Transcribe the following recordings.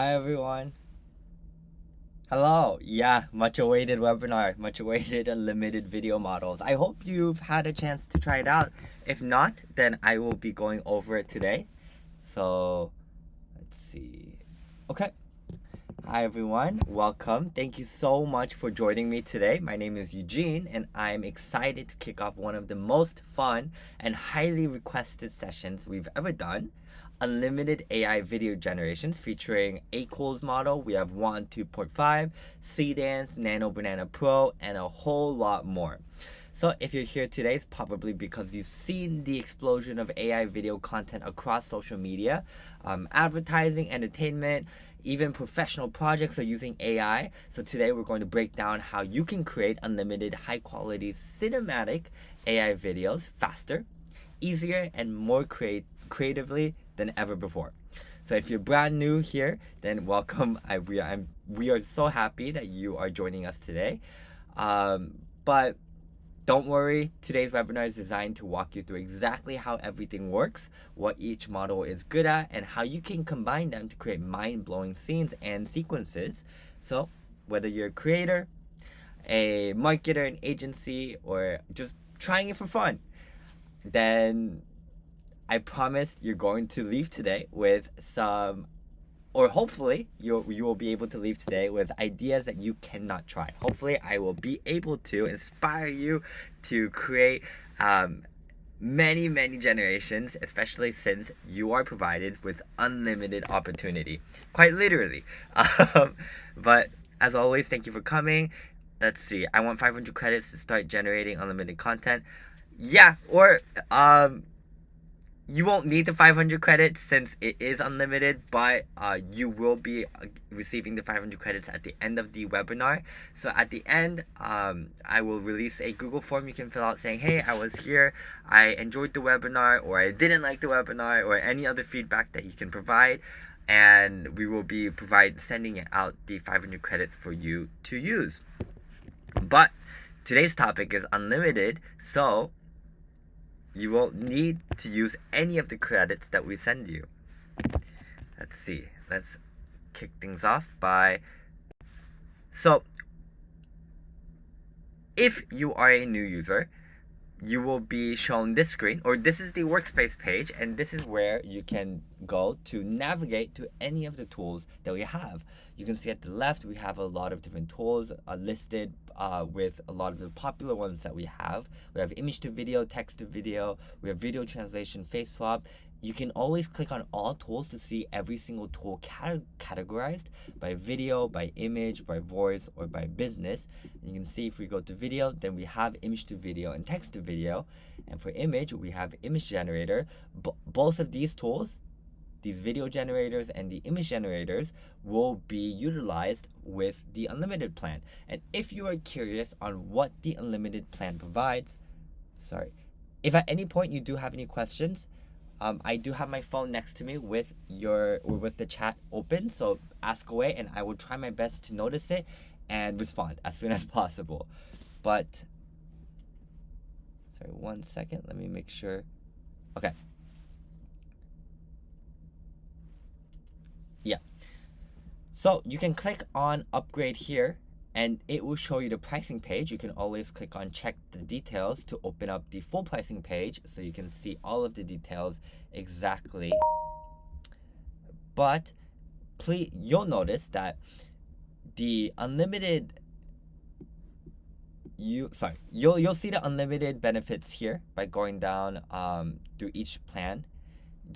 Hi everyone. Hello. Yeah, much awaited webinar, much awaited unlimited video models. I hope you've had a chance to try it out. If not, then I will be going over it today. So, let's see. Okay. Hi everyone. Welcome. Thank you so much for joining me today. My name is Eugene and I'm excited to kick off one of the most fun and highly requested sessions we've ever done. Unlimited AI video generations featuring Akool's model. We have 1 2.5, Seedance, Nano Banana Pro, and a whole lot more. So if you're here today, it's probably because you've seen the explosion of AI video content across social media, advertising, entertainment, even professional projects are using AI. So today we're going to break down how you can create unlimited high quality cinematic AI videos faster, easier, and more creatively than ever before. So if you're brand new here, then welcome. We are so happy that you are joining us today. But don't worry, today's webinar is designed to walk you through exactly how everything works, what each model is good at, and how you can combine them to create mind-blowing scenes and sequences. So whether you're a creator, a marketer, an agency, or just trying it for fun, then I promise you're going to leave today with some, or hopefully you will be able to leave today with ideas that you cannot try. Hopefully I will be able to inspire you to create many generations, especially since you are provided with unlimited opportunity, quite literally. But as always, thank you for coming. Let's see, I want 500 credits to start generating unlimited content. Yeah, or you won't need the 500 credits since it is unlimited, but you will be receiving the 500 credits at the end of the webinar. So at the end, I will release a Google form you can fill out saying, hey, I was here, I enjoyed the webinar, or I didn't like the webinar, or any other feedback that you can provide. And we will be sending out the 500 credits for you to use. But today's topic is unlimited, so you won't need to use any of the credits that we send you. Let's see. Let's kick things off by... So, if you are a new user, you will be shown this screen, or this is the workspace page, and this is where you can go to navigate to any of the tools that we have. You can see at the left we have a lot of different tools listed with a lot of the popular ones that we have. We have image to video, text to video, we have video translation, face swap. You can always click on all tools to see every single tool categorized by video, by image, by voice, or by business. And you can see if we go to video, then we have image to video and text to video. And for image, we have image generator. Both of these tools, these video generators and the image generators, will be utilized with the unlimited plan. And if you are curious on what the unlimited plan provides, if at any point you do have any questions, I do have my phone next to me with the chat open, so ask away and I will try my best to notice it and respond as soon as possible. But sorry, 1 second, let me make sure. Okay. Yeah. So you can click on upgrade here and it will show you the pricing page. You can always click on check the details to open up the full pricing page so you can see all of the details exactly. But please, you'll notice that the unlimited you'll see the unlimited benefits here by going down through each plan.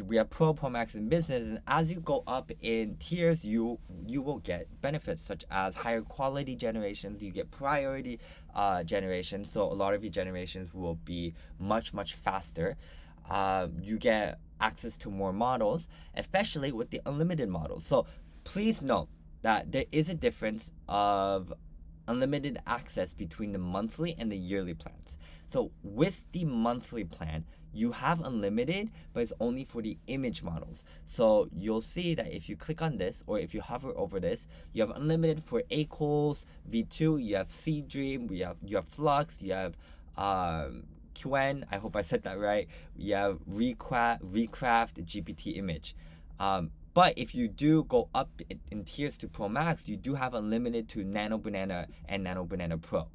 We have Pro, Max, and Business, and as you go up in tiers, you will get benefits such as higher quality generations. You get priority generations, so a lot of your generations will be much faster. You get access to more models, especially with the unlimited models. So please note that there is a difference of unlimited access between the monthly and the yearly plans. So with the monthly plan, you have unlimited, but it's only for the image models. So you'll see that if you click on this, or if you hover over this, you have unlimited for Akool's V2, you have Dream, you have Flux, you have Quen, I hope I said that right. You have Recraft GPT image. But if you do go up in tiers to Pro Max, you do have unlimited to Nano Banana and Nano Banana Pro.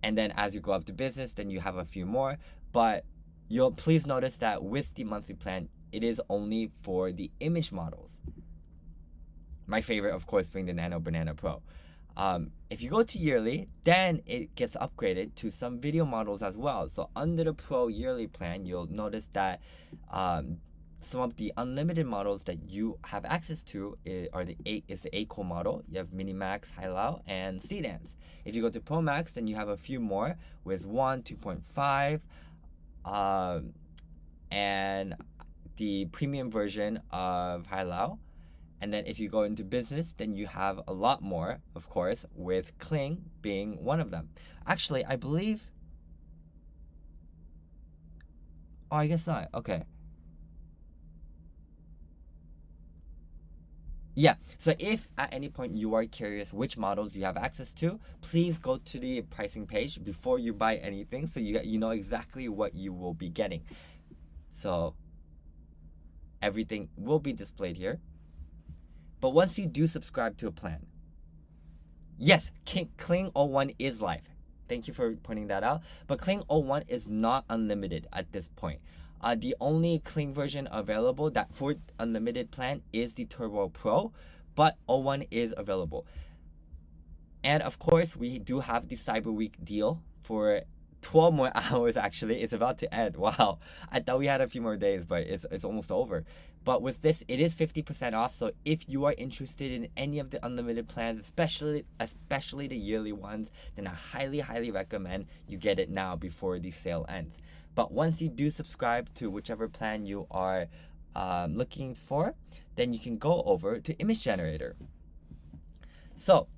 And then as you go up to business, then you have a few more. But you'll please notice that with the monthly plan, it is only for the image models. My favorite, of course, being the Nano Banana Pro. If you go to yearly, then it gets upgraded to some video models as well. So under the Pro yearly plan, you'll notice that some of the unlimited models that you have access to is the Akool model. You have Minimax Hailuo and Seedance. If you go to Pro Max, then you have a few more with 1, 2.5, and the premium version of Hailuo. And then if you go into business, then you have a lot more, of course, with Kling being one of them. Actually, I believe... Oh, I guess not. Okay. Yeah, so if at any point you are curious which models you have access to, please go to the pricing page before you buy anything so you know exactly what you will be getting. So everything will be displayed here. But once you do subscribe to a plan, yes, Kling 01 is live. Thank you for pointing that out. But Kling 01 is not unlimited at this point. The only Kling version available that for unlimited plan is the Turbo Pro, but 01 is available. And of course, we do have the Cyber Week deal for 12 more hours. Actually, it's about to end. Wow, I thought we had a few more days, but it's almost over. But with this, it is 50% off. So if you are interested in any of the unlimited plans, especially the yearly ones, then I highly recommend you get it now before the sale ends. But once you do subscribe to whichever plan you are looking for, then you can go over to Image Generator. So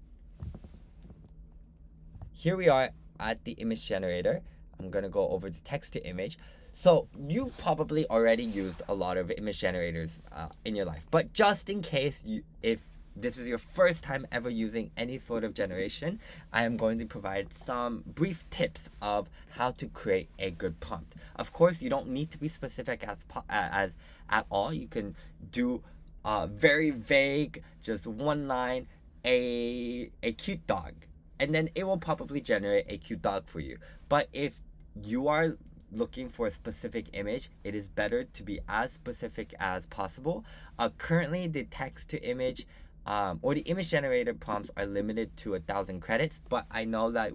here we are at the Image Generator. I'm gonna go over to text to image. So you probably already used a lot of image generators in your life, but just in case if this is your first time ever using any sort of generation, I am going to provide some brief tips of how to create a good prompt. Of course, you don't need to be specific as at all. You can do very vague, just one line, a cute dog, and then it will probably generate a cute dog for you. But if you are looking for a specific image, it is better to be as specific as possible. Currently, the text to image or the image generator prompts are limited to 1,000 credits, but I know that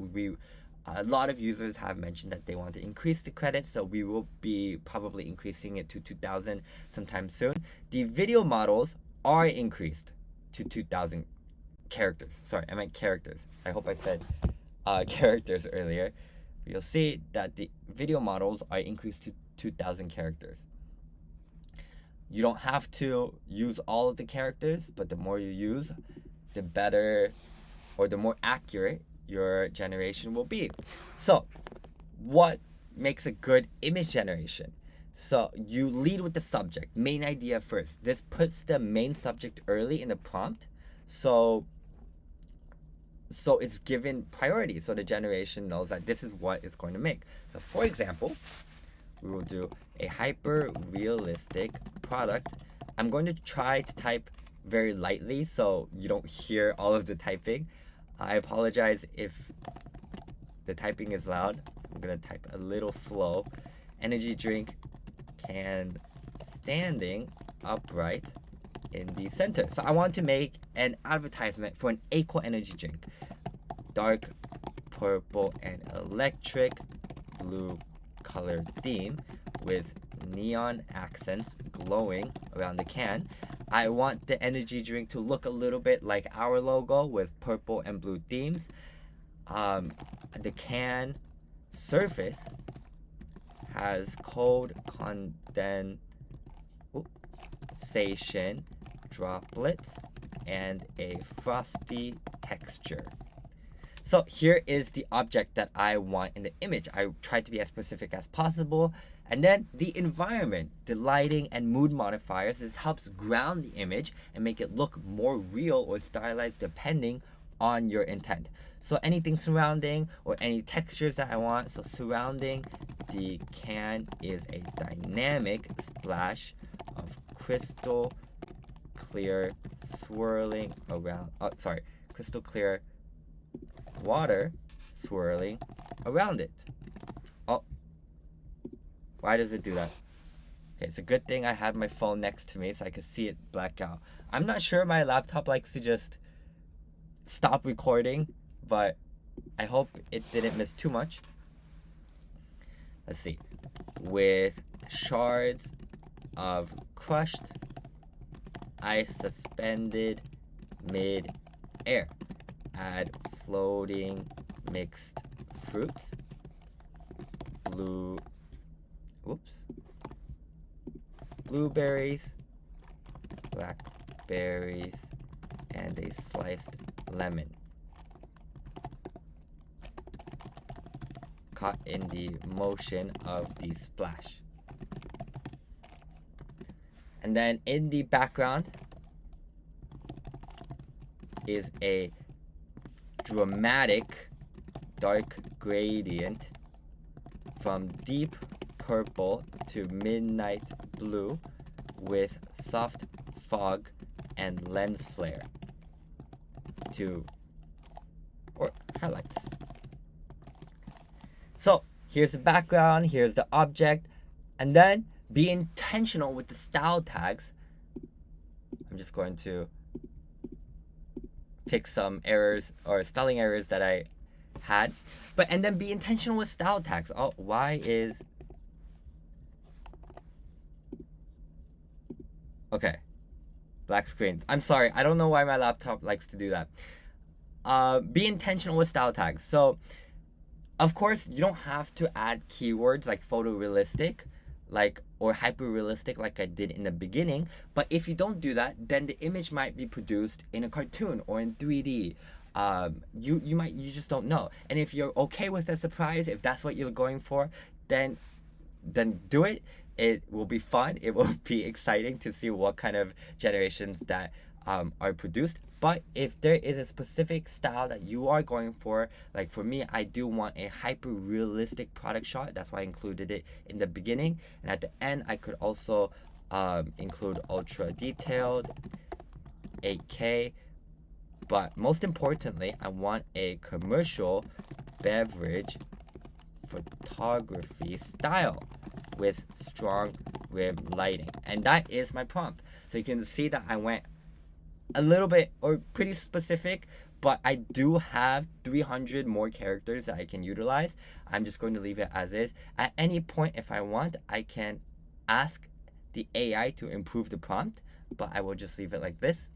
a lot of users have mentioned that they want to increase the credits, so we will be probably increasing it to 2,000 sometime soon. The video models are increased to 2,000 characters. Sorry, I meant characters. I hope I said characters earlier. You'll see that the video models are increased to 2,000 characters. You don't have to use all of the characters, but the more you use, the better or the more accurate your generation will be. So what makes a good image generation? So you lead with the subject, main idea first. This puts the main subject early in the prompt. So it's given priority, so the generation knows that this is what it's going to make. So for example, we will do a hyper realistic product. I'm going to try to type very lightly so you don't hear all of the typing. I apologize if the typing is loud. I'm gonna type a little slow. Energy drink can standing upright in the center. So I want to make an advertisement for an Akool energy drink. Dark purple and electric blue color theme with neon accents glowing around the can. I want the energy drink to look a little bit like our logo with purple and blue themes. The can surface has cold condensation droplets and a frosty texture. So here is the object that I want in the image. I try to be as specific as possible. And then the environment, the lighting and mood modifiers, this helps ground the image and make it look more real or stylized depending on your intent. So anything surrounding or any textures that I want. So surrounding the can is a dynamic splash of crystal clear swirling around, crystal clear water swirling around it. Oh, why does it do that? Okay, it's a good thing I had my phone next to me so I could see it black out. I'm not sure my laptop likes to just stop recording, but I hope it didn't miss too much. Let's see. With shards of crushed ice suspended mid-air. Add floating mixed fruits. Blueberries, blackberries, and a sliced lemon. Caught in the motion of the splash. And then in the background is a dramatic dark gradient from deep purple to midnight blue with soft fog and lens flare or highlights. So here's the background, here's the object, and then be intentional with the style tags. I'm just going to fix some errors or spelling errors that I had. And then be intentional with style tags. Oh, why is... Okay. Black screen. I'm sorry. I don't know why my laptop likes to do that. Be intentional with style tags. So, of course, you don't have to add keywords like photorealistic, or hyper-realistic like I did in the beginning. But if you don't do that, then the image might be produced in a cartoon or in 3D. You just don't know. And if you're okay with the surprise, if that's what you're going for, then do it. It will be fun. It will be exciting to see what kind of generations that are produced. But if there is a specific style that you are going for, like for me, I do want a hyper realistic product shot. That's why I included it in the beginning. And at the end, I could also include ultra detailed, 8K. But most importantly, I want a commercial beverage photography style with strong rim lighting. And that is my prompt. So you can see that I went a little bit or pretty specific, but I do have 300 more characters that I can utilize. I'm just going to leave it as is. At any point, if I want, I can ask the AI to improve the prompt, but I will just leave it like this.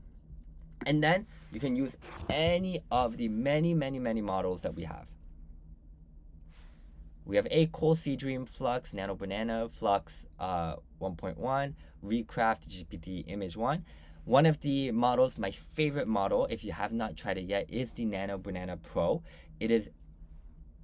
And then you can use any of the many models that we have. We have Akool, Seedream, Flux, Nano Banana, Flux 1.1, Recraft, GPT Image 1. One of the models, my favorite model, if you have not tried it yet, is the Nano Banana Pro. It is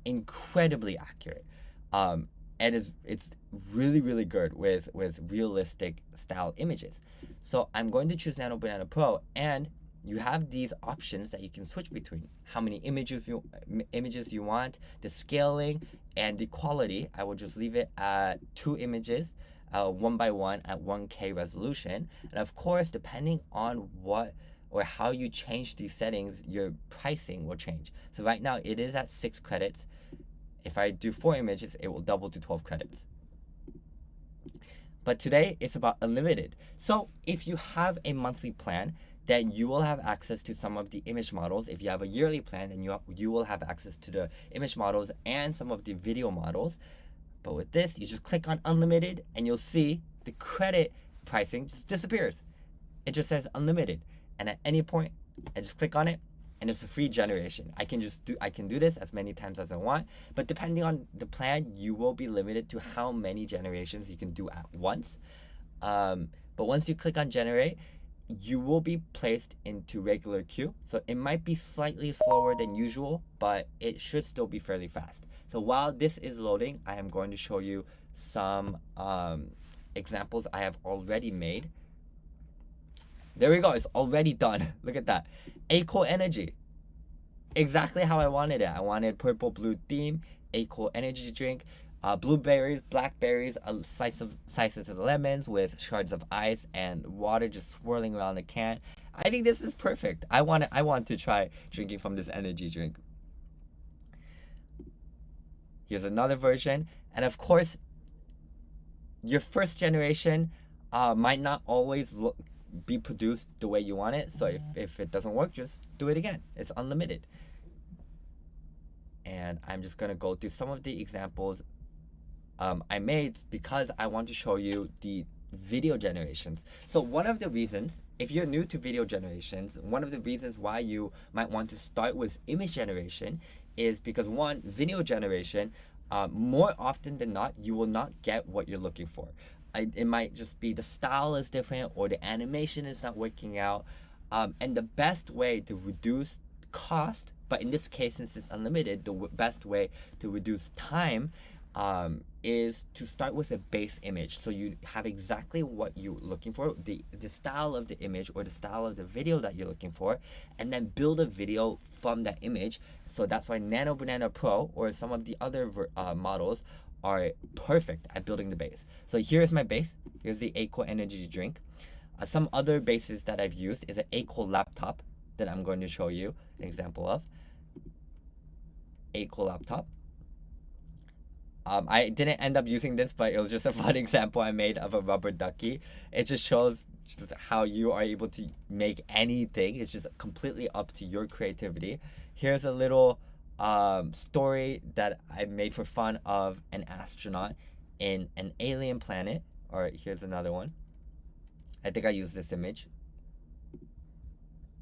incredibly accurate. And it's really good with realistic style images. So I'm going to choose Nano Banana Pro, and you have these options that you can switch between. How many images you want, the scaling, and the quality. I will just leave it at 2 images, 1 by 1 at 1K resolution. And of course, depending on what or how you change these settings, your pricing will change. So right now it is at 6 credits. If I do 4 images, it will double to 12 credits. But today it's about unlimited. So if you have a monthly plan, then you will have access to some of the image models. If you have a yearly plan, then you will have access to the image models and some of the video models. But with this, you just click on unlimited and you'll see the credit pricing just disappears. It just says unlimited. And at any point, I just click on it and it's a free generation. I can do this as many times as I want, but depending on the plan, you will be limited to how many generations you can do at once. But once you click on generate, you will be placed into regular queue. So it might be slightly slower than usual, but it should still be fairly fast. So while this is loading, I am going to show you some examples I have already made. There we go, it's already done. Look at that. Akool Energy. Exactly how I wanted it. I wanted purple blue theme, Akool energy drink. blueberries, blackberries, slices of lemons with shards of ice and water just swirling around the can. I think this is perfect. I want to try drinking from this energy drink. Here's another version, and of course, your first generation might not always be produced the way you want it. So if it doesn't work, just do it again. It's unlimited. And I'm just gonna go through some of the examples I made because I want to show you the video generations. So one of the reasons, if you're new to video generations, one of the reasons why you might want to start with image generation is because one, video generation, more often than not, you will not get what you're looking for. It might just be the style is different or the animation is not working out. And the best way to reduce cost, but in this case, since it's unlimited, the best way to reduce time is to start with a base image. So you have exactly what you're looking for, the style of the image or the style of the video that you're looking for, and then build a video from that image. So that's why Nano Banana Pro or some of the other models are perfect at building the base. So here's my base. Here's the Akool energy drink. Some other bases that I've used is an Akool laptop that I'm going to show you an example of. Akool laptop. I didn't end up using this, but it was just a fun example I made of a rubber ducky. It just shows just how you are able to make anything. It's just completely up to your creativity. Here's a little story that I made for fun of an astronaut in an alien planet. Or here's another one. I think I used this image.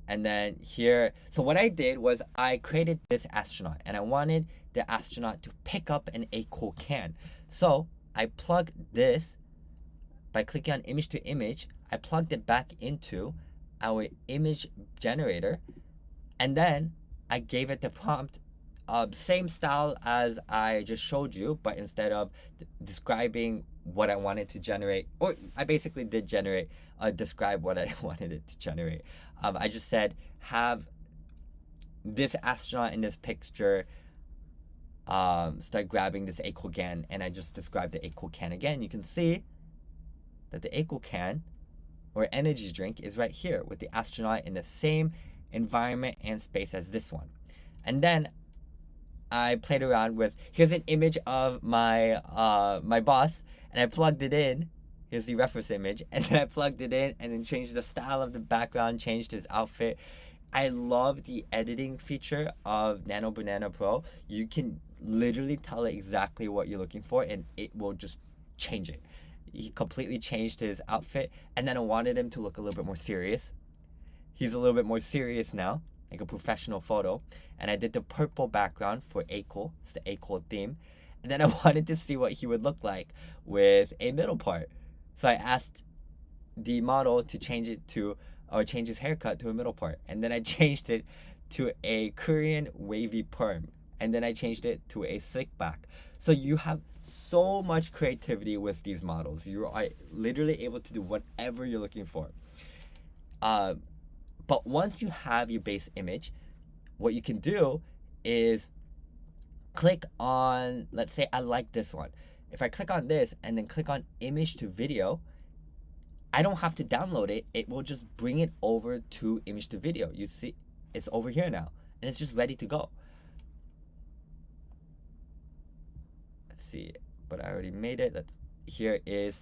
And then here, so what I did was I created this astronaut and I wanted the astronaut to pick up an Akool can. So I plugged this, by clicking on image to image, I plugged it back into our image generator. And then I gave it the prompt, same style as I just showed you, but instead of describing what I wanted to generate, or I basically did generate, describe what I wanted it to generate. I just said, have this astronaut in this picture start grabbing this Akool can, and I just described the Akool can again. You can see that the Akool can, or energy drink, is right here with the astronaut in the same environment and space as this one. And then I played around with, here's an image of my my boss, and I plugged it in. Here's the reference image, and then I plugged it in and then changed the style of the background, changed his outfit. I love the editing feature of Nano Banana Pro. You can literally tell it exactly what you're looking for and it will just change it. He completely changed his outfit, and then I wanted him to look a little bit more serious. He's a little bit more serious now, like a professional photo. And I did the purple background for Akool. It's the Akool theme. And then I wanted to see what he would look like with a middle part. So I asked the model to change it to, or change his haircut to a middle part. And then I changed it to a Korean wavy perm. And then I changed it to a slick back. So you have so much creativity with these models. You are literally able to do whatever you're looking for. But once you have your base image, what you can do is click on, let's say I like this one. If I click on this and then click on image to video, I don't have to download it. It will just bring it over to image to video. You see, it's over here now and it's just ready to go. Let's see, but I already made it. Here is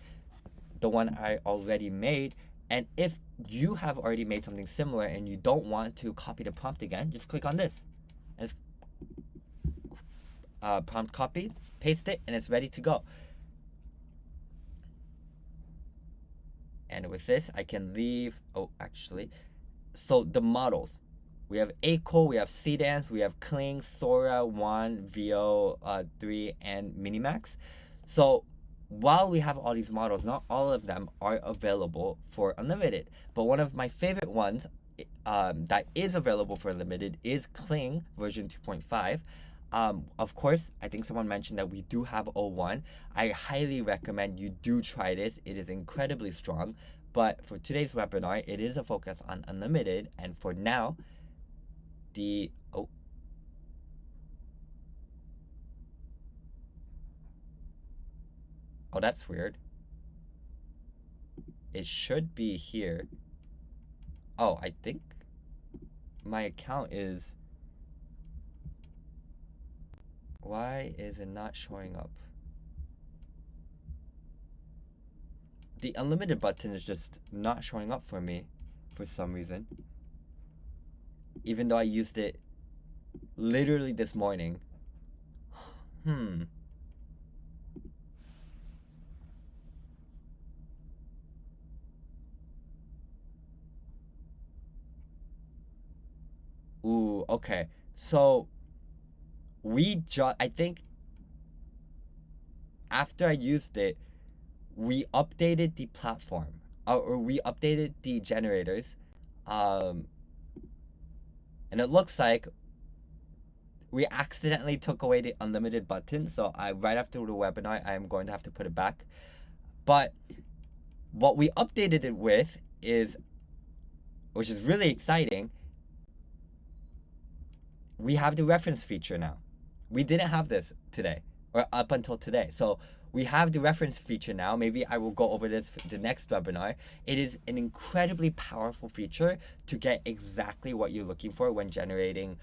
the one I already made. And if you have already made something similar and you don't want to copy the prompt again, just click on this. And it's prompt copied, paste it, and it's ready to go. And with this, I can leave. Oh, actually, so the models. We have Akool, we have Seedance, we have Kling, Sora, One, VO, 3, and Minimax. So while we have all these models, not all of them are available for unlimited. But one of my favorite ones that is available for unlimited is Kling version 2.5. Of course, I think someone mentioned that we do have 01. I highly recommend you do try this. It is incredibly strong. But for today's webinar, it is a focus on unlimited. And for now, Oh, that's weird. It should be here. Oh, I think my account is... Why is it not showing up? The unlimited button is just not showing up for me for some reason. Even though I used it literally this morning. Ooh, okay. So I think after I used it, we updated the platform, or we updated the generators, and it looks like we accidentally took away the unlimited button. So right after the webinar, I am going to have to put it back. But what we updated it with is, which is really exciting, we have the reference feature now. We didn't have this today, or up until today. So we have the reference feature now. Maybe I will go over this for the next webinar. It is an incredibly powerful feature to get exactly what you're looking for when generating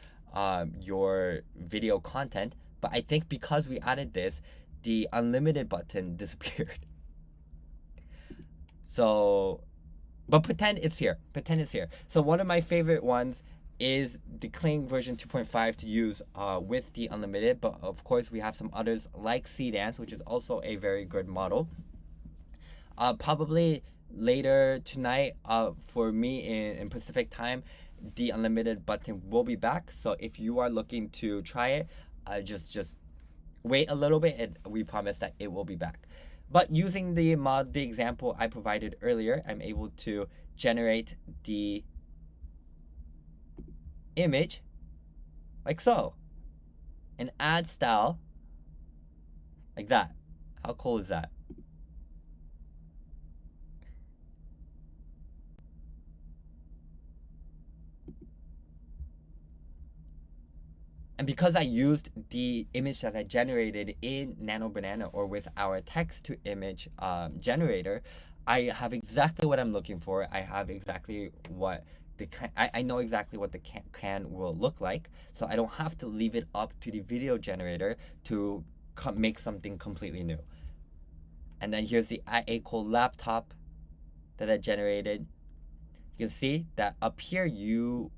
your video content. But I think because we added this, the unlimited button disappeared. So, but pretend it's here. Pretend it's here. So one of my favorite ones is the Kling version 2.5 to use with the unlimited, but of course we have some others like Seedance, which is also a very good model. Probably later tonight, for me in Pacific time, the unlimited button will be back. So if you are looking to try it, just wait a little bit, and we promise that it will be back. But using the example I provided earlier, I'm able to generate the image like so, and add style like that. How cool is that? And because I used the image that I generated in Nano Banana, or with our text to image generator, I have exactly what I'm looking for. I have exactly what I know exactly what the can will look like, so I don't have to leave it up to the video generator to make something completely new. And then here's the Akool laptop that I generated. You can see that up here you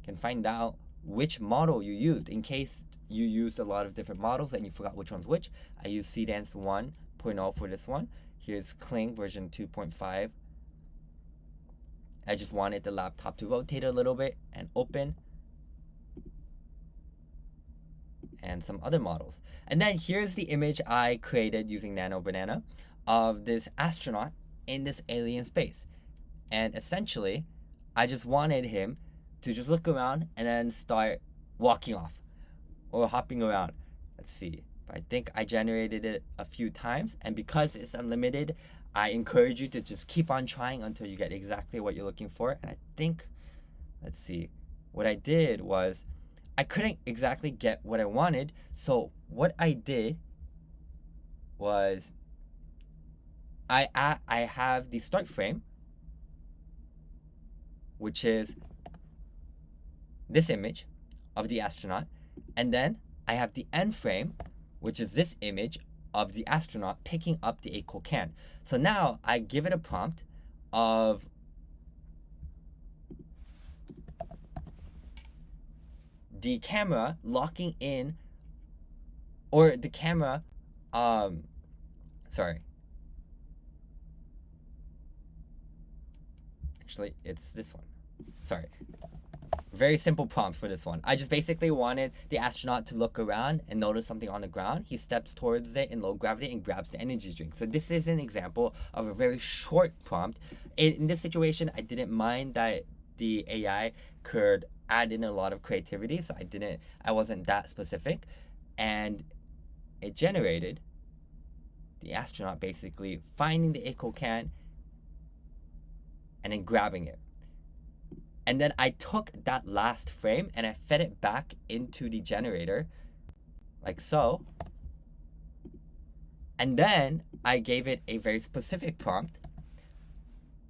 can find out which model you used. In case you used a lot of different models and you forgot which one's which, I used Seedance 1.0 for this one. Here's Kling version 2.5. I just wanted the laptop to rotate a little bit and open. And some other models. And then here's the image I created using Nano Banana of this astronaut in this alien space. And essentially, I just wanted him to just look around and then start walking off or hopping around. Let's see. I think I generated it a few times, and because it's unlimited, I encourage you to just keep on trying until you get exactly what you're looking for. And I think, let's see, what I did was I couldn't exactly get what I wanted. So what I did was I have the start frame, which is this image of the astronaut, and then I have the end frame, which is this image of the astronaut picking up the Akool can. So now I give it a prompt of the camera locking in, or the camera, sorry. Actually, it's this one. Sorry. Very simple prompt for this one. I just basically wanted the astronaut to look around and notice something on the ground. He steps towards it in low gravity and grabs the energy drink. So this is an example of a very short prompt. In this situation, I didn't mind that the AI could add in a lot of creativity, so I wasn't that specific. And it generated the astronaut basically finding the Akool can and then grabbing it. And then I took that last frame and I fed it back into the generator, like so. And then I gave it a very specific prompt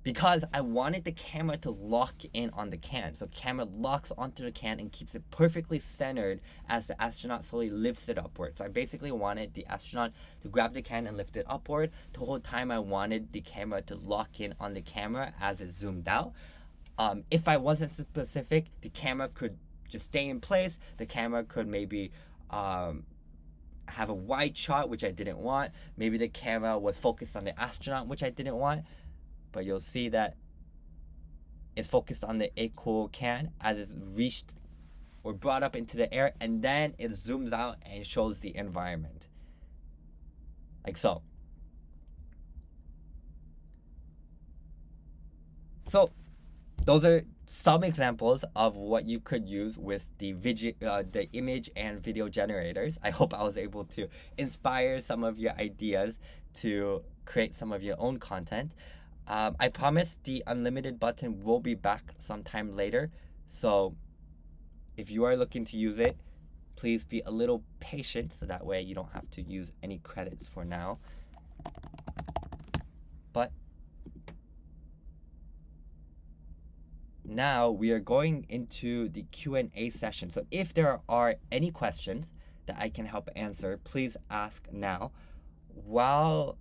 because I wanted the camera to lock in on the can. So camera locks onto the can and keeps it perfectly centered as the astronaut slowly lifts it upward. So I basically wanted the astronaut to grab the can and lift it upward. The whole time I wanted the camera to lock in on the camera as it zoomed out. If I wasn't specific, the camera could just stay in place. The camera could maybe have a wide shot, which I didn't want. Maybe the camera was focused on the astronaut, which I didn't want. But you'll see that it's focused on the Akool can as it's reached or brought up into the air, and then it zooms out and shows the environment. Like so. So those are some examples of what you could use with the image and video generators. I hope I was able to inspire some of your ideas to create some of your own content. I promise the unlimited button will be back sometime later. So if you are looking to use it, please be a little patient so that way you don't have to use any credits for now. But now we are going into the Q&A session. So if there are any questions that I can help answer, please ask now. While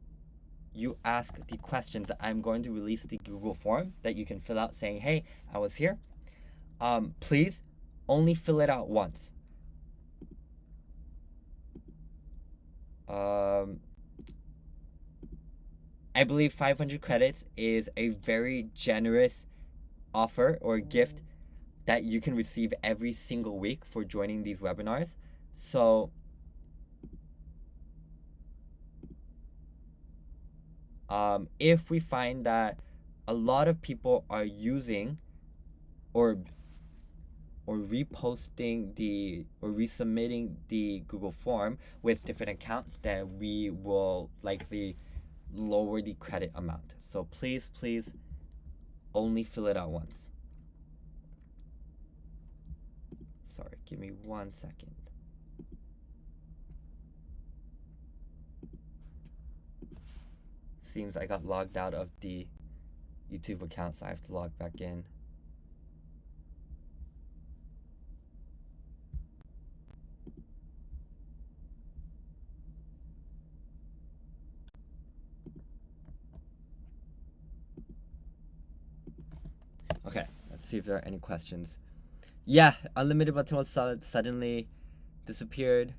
you ask the questions, I'm going to release the Google form that you can fill out saying, hey, I was here. Please only fill it out once. I believe 500 credits is a very generous offer or gift that you can receive every single week for joining these webinars. So if we find that a lot of people are using or reposting or resubmitting the Google form with different accounts, then we will likely lower the credit amount. So please only fill it out once. Sorry, give me 1 second. Seems I got logged out of the YouTube account, so I have to log back in. Okay, let's see if there are any questions. Yeah, unlimited button was suddenly disappeared.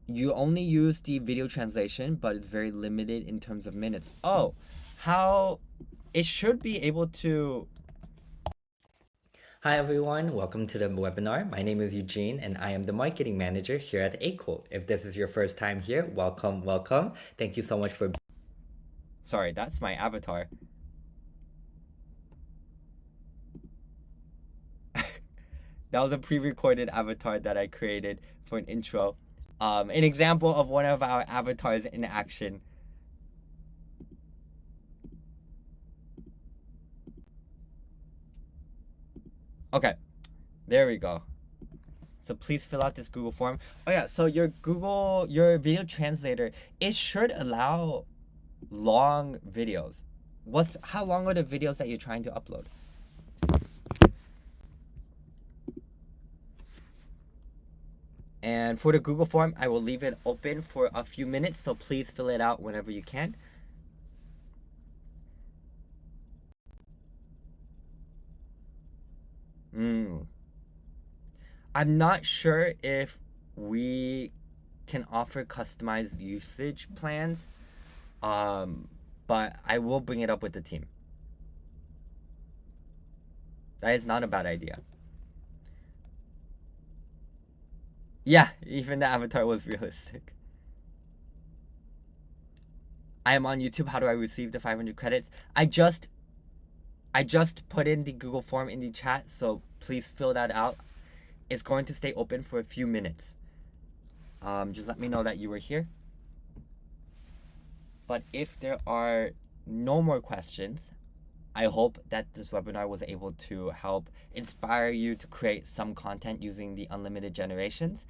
You only use the video translation, but it's very limited in terms of minutes. Oh, how it should be able to. Hi everyone, welcome to the webinar. My name is Eugene and I am the marketing manager here at Akool. If this is your first time here, welcome. Thank you so much for. Sorry, that's my avatar. That was a pre-recorded avatar that I created for an intro. An example of one of our avatars in action. Okay, there we go. So please fill out this Google form. Oh yeah, so your video translator, it should allow long videos. How long are the videos that you're trying to upload? And for the Google form, I will leave it open for a few minutes, so please fill it out whenever you can. I'm not sure if we can offer customized usage plans, but I will bring it up with the team. That is not a bad idea. Yeah, even the avatar was realistic. I am on YouTube. How do I receive the 500 credits? I just put in the Google form in the chat, so please fill that out. It's going to stay open for a few minutes. Just let me know that you were here. But if there are no more questions, I hope that this webinar was able to help inspire you to create some content using the unlimited generations.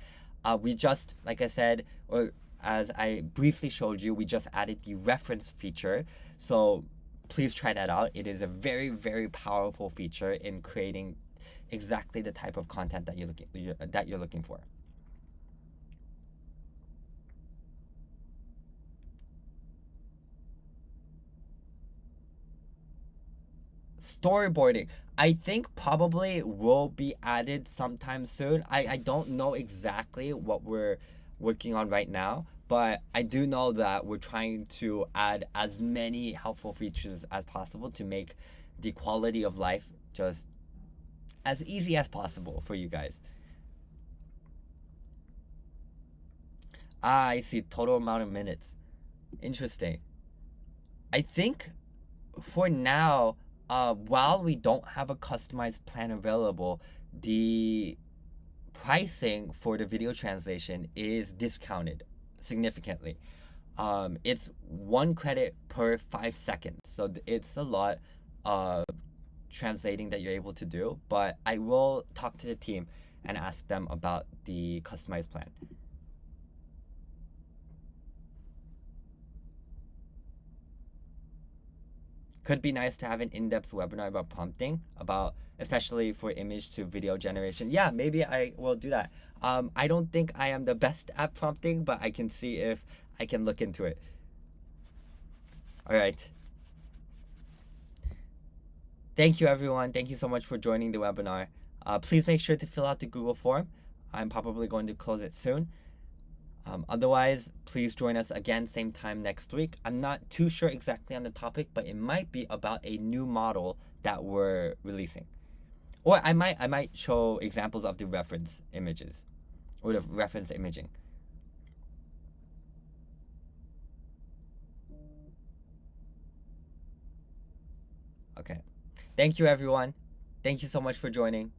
We just, like I said, or as I briefly showed you, we just added the reference feature. So please try that out. It is a very, very powerful feature in creating exactly the type of content that you're looking for. Storyboarding, I think probably will be added sometime soon. I don't know exactly what we're working on right now, but I do know that we're trying to add as many helpful features as possible to make the quality of life just as easy as possible for you guys. I see total amount of minutes. Interesting. I think for now, while we don't have a customized plan available, the pricing for the video translation is discounted significantly. It's 1 credit per 5 seconds, so it's a lot of translating that you're able to do. But I will talk to the team and ask them about the customized plan. Could be nice to have an in-depth webinar about prompting, about especially for image to video generation. Yeah, maybe I will do that. I don't think I am the best at prompting, but I can see if I can look into it. All right. Thank you, everyone. Thank you so much for joining the webinar. Please make sure to fill out the Google form. I'm probably going to close it soon. Otherwise, please join us again, same time next week. I'm not too sure exactly on the topic, but it might be about a new model that we're releasing. Or I might show examples of the reference images or the reference imaging. Okay. Thank you, everyone. Thank you so much for joining.